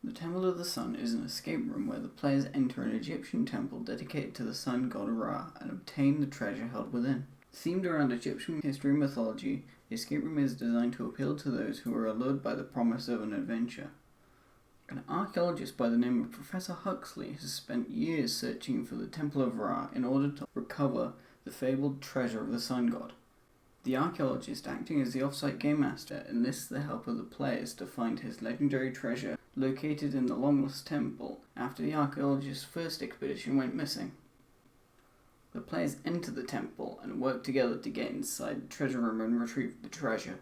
The Temple of the Sun is an escape room where the players enter an Egyptian temple dedicated to the sun god Ra and obtain the treasure held within. Themed around Egyptian history and mythology, the escape room is designed to appeal to those who are allured by the promise of an adventure. An archaeologist by the name of Professor Huxley has spent years searching for the Temple of Ra in order to recover the fabled treasure of the sun god. The archaeologist, acting as the off-site game master, enlists the help of the players to find his legendary treasure located in the long-lost temple after the archaeologist's first expedition went missing. The players enter the temple and work together to get inside the treasure room and retrieve the treasure.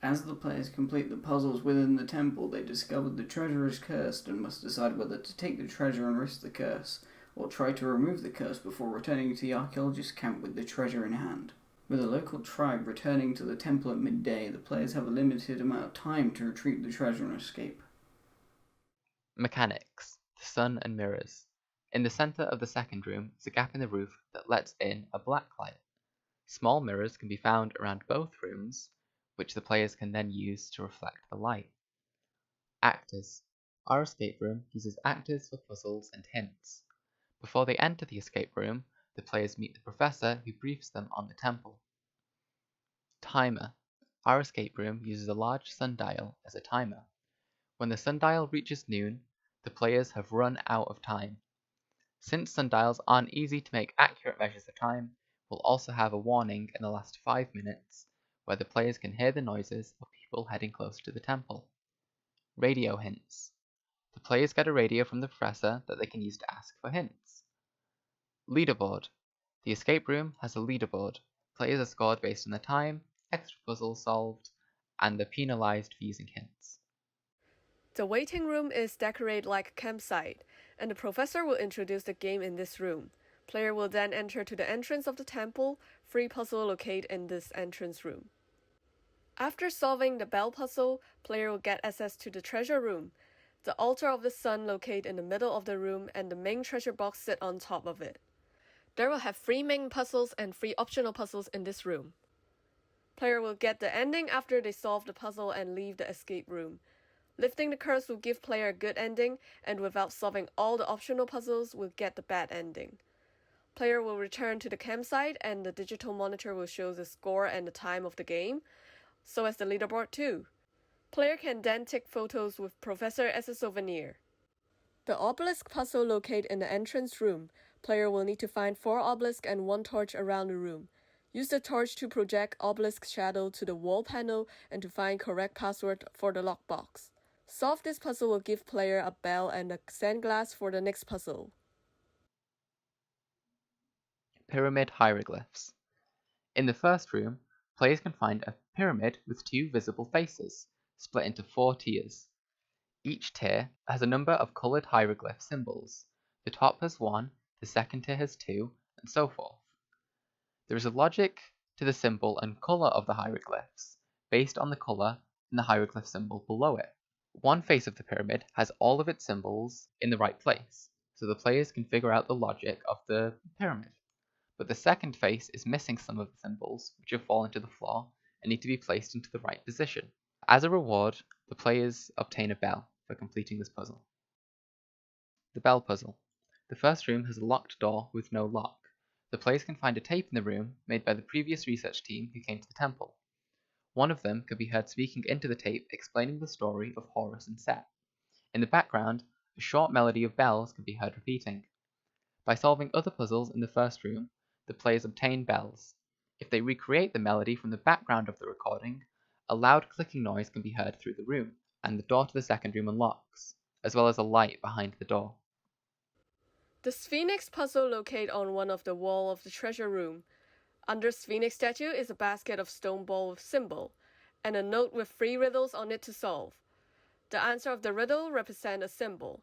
As the players complete the puzzles within the temple, they discover the treasure is cursed and must decide whether to take the treasure and risk the curse, or try to remove the curse before returning to the archaeologist's camp with the treasure in hand. With a local tribe returning to the temple at midday, the players have a limited amount of time to retrieve the treasure and escape. Mechanics: the sun and mirrors. In the center of the second room is a gap in the roof that lets in a black light. Small mirrors can be found around both rooms, which the players can then use to reflect the light. Actors. Our escape room uses actors for puzzles and hints. Before they enter the escape room, the players meet the professor who briefs them on the temple. Timer. Our escape room uses a large sundial as a timer. When the sundial reaches noon, the players have run out of time. Since sundials aren't easy to make accurate measures of time, we'll also have a warning in the last 5 minutes, where the players can hear the noises of people heading close to the temple. Radio hints. The players get a radio from the professor that they can use to ask for hints. Leaderboard. The escape room has a leaderboard. Players are scored based on the time, extra puzzles solved, and they're penalized for using hints. The waiting room is decorated like a campsite, and the professor will introduce the game in this room. Player will then enter to the entrance of the temple. Free puzzle located in this entrance room. After solving the bell puzzle, player will get access to the treasure room. The altar of the sun located in the middle of the room and the main treasure box sit on top of it. There will have 3 main puzzles and 3 optional puzzles in this room. Player will get the ending after they solve the puzzle and leave the escape room. Lifting the curse will give player a good ending, and without solving all the optional puzzles will get the bad ending. Player will return to the campsite and the digital monitor will show the score and the time of the game, so as the leaderboard too. Player can then take photos with Professor as a souvenir. The obelisk puzzle located in the entrance room. Player will need to find 4 obelisks and 1 torch around the room. Use the torch to project obelisk shadow to the wall panel and to find correct password for the lockbox. Solve this puzzle will give player a bell and a sand glass for the next puzzle. Pyramid hieroglyphs. In the first room, players can find a pyramid with 2 visible faces, split into 4 tiers. Each tier has a number of colored hieroglyph symbols. The top has 1, the second tier has 2, and so forth. There is a logic to the symbol and color of the hieroglyphs, based on the color and the hieroglyph symbol below it. One face of the pyramid has all of its symbols in the right place, so the players can figure out the logic of the pyramid. But the second face is missing some of the symbols, which have fallen to the floor and need to be placed into the right position. As a reward, the players obtain a bell for completing this puzzle. The bell puzzle. The first room has a locked door with no lock. The players can find a tape in the room made by the previous research team who came to the temple. One of them could be heard speaking into the tape explaining the story of Horus and Set. In the background, a short melody of bells can be heard repeating. By solving other puzzles in the first room, the players obtain bells. If they recreate the melody from the background of the recording, a loud clicking noise can be heard through the room, and the door to the second room unlocks, as well as a light behind the door. The Sphinx puzzle located on one of the wall of the treasure room. Under Sphinx statue is a basket of stone ball with symbol, and a note with 3 riddles on it to solve. The answer of the riddle represents a symbol.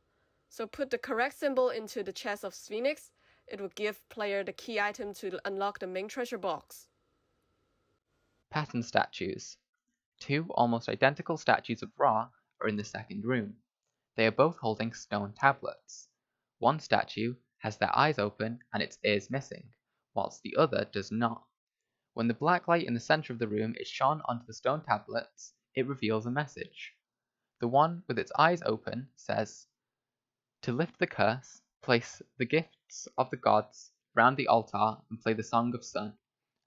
So put the correct symbol into the chest of Sphinx. It will give player the key item to unlock the main treasure box. Pattern statues. 2 almost identical statues of Ra are in the second room. They are both holding stone tablets. One statue has their eyes open and its ears missing, whilst the other does not. When the black light in the center of the room is shone onto the stone tablets, it reveals a message. The one with its eyes open says, "To lift the curse, place the gifts of the gods round the altar and play the Song of Sun,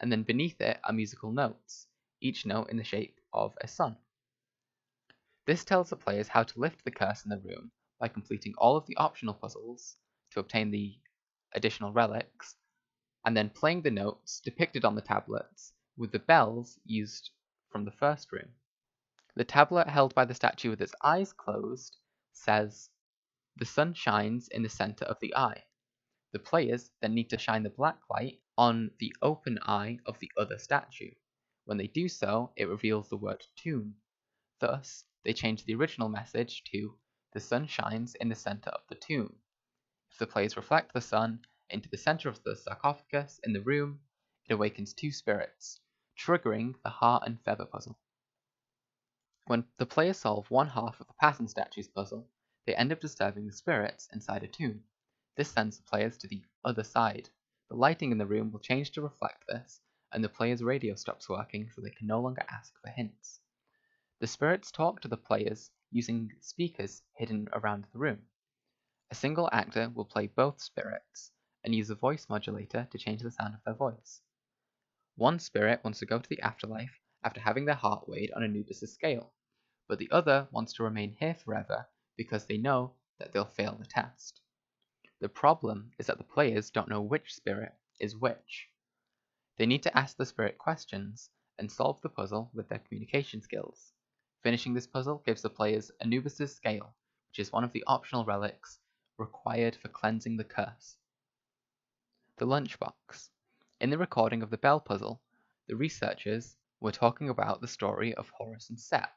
and then beneath it are musical notes, each note in the shape of a sun." This tells the players how to lift the curse in the room by completing all of the optional puzzles to obtain the additional relics, and then playing the notes depicted on the tablets with the bells used from the first room. The tablet held by the statue with its eyes closed says, "The sun shines in the center of the eye." The players then need to shine the black light on the open eye of the other statue. When they do so, it reveals the word tomb. Thus, they change the original message to "The sun shines in the center of the tomb." If the players reflect the sun into the center of the sarcophagus in the room, it awakens two spirits, triggering the heart and feather puzzle. When the players solve one half of the pattern statues puzzle, they end up disturbing the spirits inside a tomb. This sends the players to the other side. The lighting in the room will change to reflect this, and the player's radio stops working so they can no longer ask for hints. The spirits talk to the players using speakers hidden around the room. A single actor will play both spirits and use a voice modulator to change the sound of their voice. One spirit wants to go to the afterlife after having their heart weighed on Anubis' scale, but the other wants to remain here forever because they know that they'll fail the test. The problem is that the players don't know which spirit is which. They need to ask the spirit questions and solve the puzzle with their communication skills. Finishing this puzzle gives the players Anubis' scale, which is one of the optional relics required for cleansing the curse. The lunchbox. In the recording of the bell puzzle, the researchers were talking about the story of Horus and Set.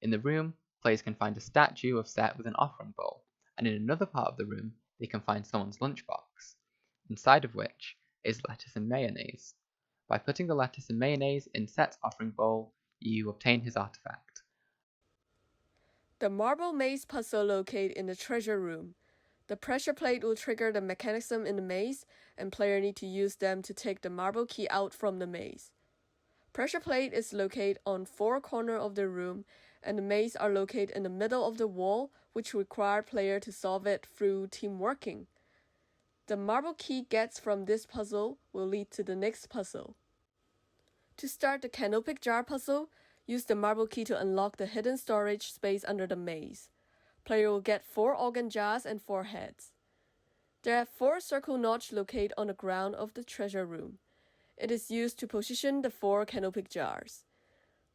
In the room, players can find a statue of Set with an offering bowl, and in another part of the room, they can find someone's lunchbox, inside of which is lettuce and mayonnaise. By putting the lettuce and mayonnaise in Set's offering bowl, you obtain his artifact. The marble maze puzzle located in the treasure room. The pressure plate will trigger the mechanism in the maze, and player need to use them to take the marble key out from the maze. Pressure plate is located on 4 corners of the room, and the maze are located in the middle of the wall, which require player to solve it through team working. The marble key gets from this puzzle will lead to the next puzzle. To start the canopic jar puzzle, use the marble key to unlock the hidden storage space under the maze. Player will get 4 organ jars and 4 heads. There are 4 circle notches located on the ground of the treasure room. It is used to position the 4 canopic jars.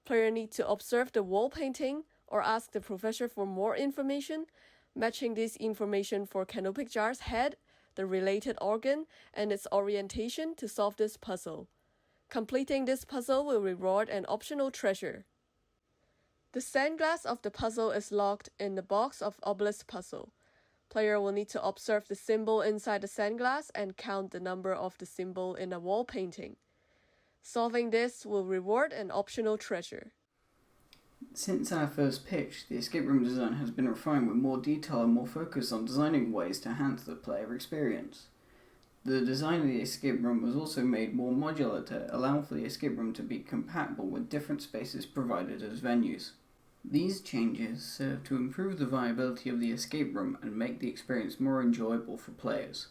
Player need to observe the wall painting or ask the professor for more information, matching this information for canopic jar's head, the related organ, and its orientation to solve this puzzle. Completing this puzzle will reward an optional treasure. The sandglass of the puzzle is locked in the box of obelisk puzzle. Player will need to observe the symbol inside the sandglass and count the number of the symbol in a wall painting. Solving this will reward an optional treasure. Since our first pitch, the escape room design has been refined with more detail and more focus on designing ways to enhance the player experience. The design of the escape room was also made more modular to allow for the escape room to be compatible with different spaces provided as venues. These changes serve to improve the viability of the escape room and make the experience more enjoyable for players.